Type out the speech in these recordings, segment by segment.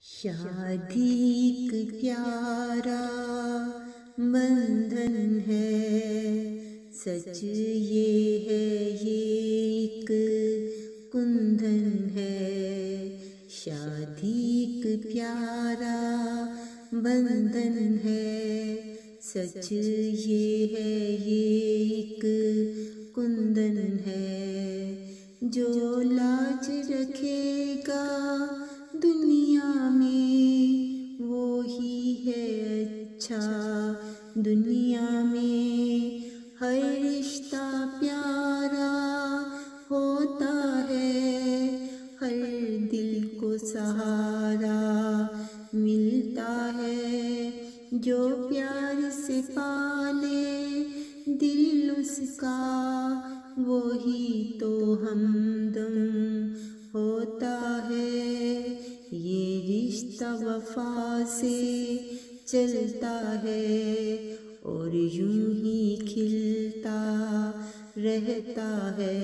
शादी एक प्यारा बंधन है, सच ये है ये एक कुंदन है। शादी एक प्यारा बंधन है, सच ये है ये एक कुंदन है। जो लाज रखेगा दुनिया में वो ही है अच्छा। दुनिया में हर रिश्ता प्यारा होता है, हर दिल को सहारा मिलता है। जो प्यार से पाले दिल उसका, वो ही तो हमदम होता है। ये रिश्ता वफा से चलता है और यूं ही खिलता रहता है।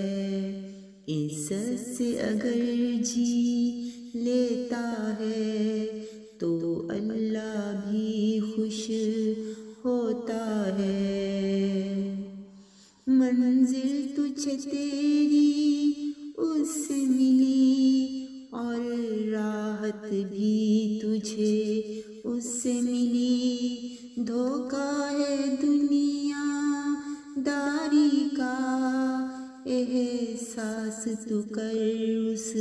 इज्जत से अगर जी लेता है तो अल्लाह भी खुश होता है। मंजिल तुझे तेरी उससे मिली और राहत भी तुझे उससे मिली। धोखा है दुनिया दारी का, एहसास तू कर उस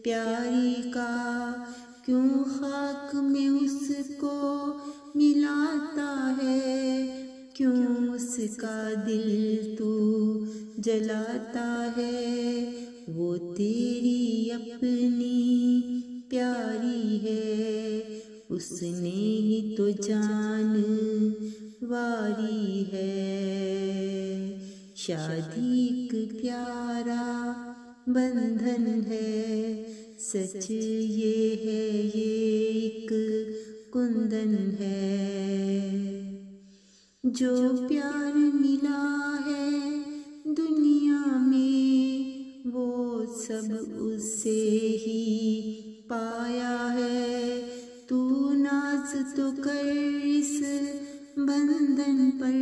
प्यारी का। क्यों खाक में उसको मिलाता है, क्यों उसका दिल तू जलाता है। वो तेरी अपनी प्यारी है, उसने ही तो जान वारी है। शादी एक प्यारा बंधन है, सच ये है ये एक कुंदन है। जो प्यार मिला है दुनिया में वो सब उससे ही पाया है। तू नाज तो कर इस बंधन पर,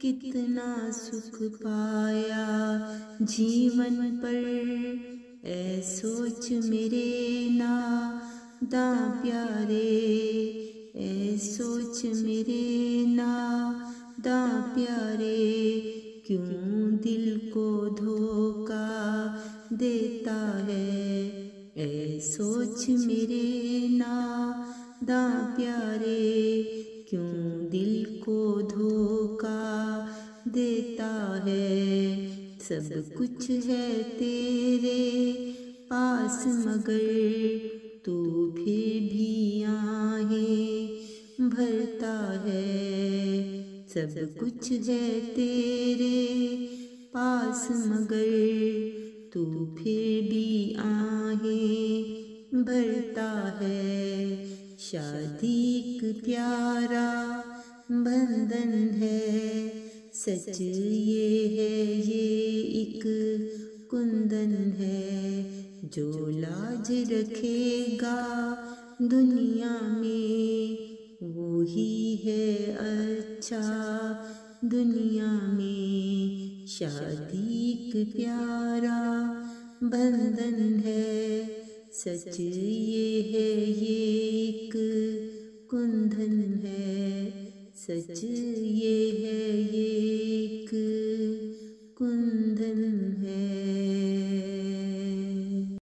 कितना सुख पाया जीवन पर। ऐ सोच मेरे नादां प्यारे, ऐ सोच मेरे नादां प्यारे। क्यों दिल को धोखा देता है, ऐ सोच मेरे नादां प्यारे। क्यों दिल को धोखा देता है। सब कुछ है तेरे पास मगर तू फिर भी आहें भरता है। सब कुछ है तेरे पास मगर तू फिर भी आहें भरता है। शादी एक प्यारा बंधन है, सच ये है ये एक कुंदन है। जो लाज रखेगा दुनिया में वो ही है अच्छा। दुनिया में शादी एक प्यारा बंधन है, सच ये है ये एक कुंदन है। सच ये है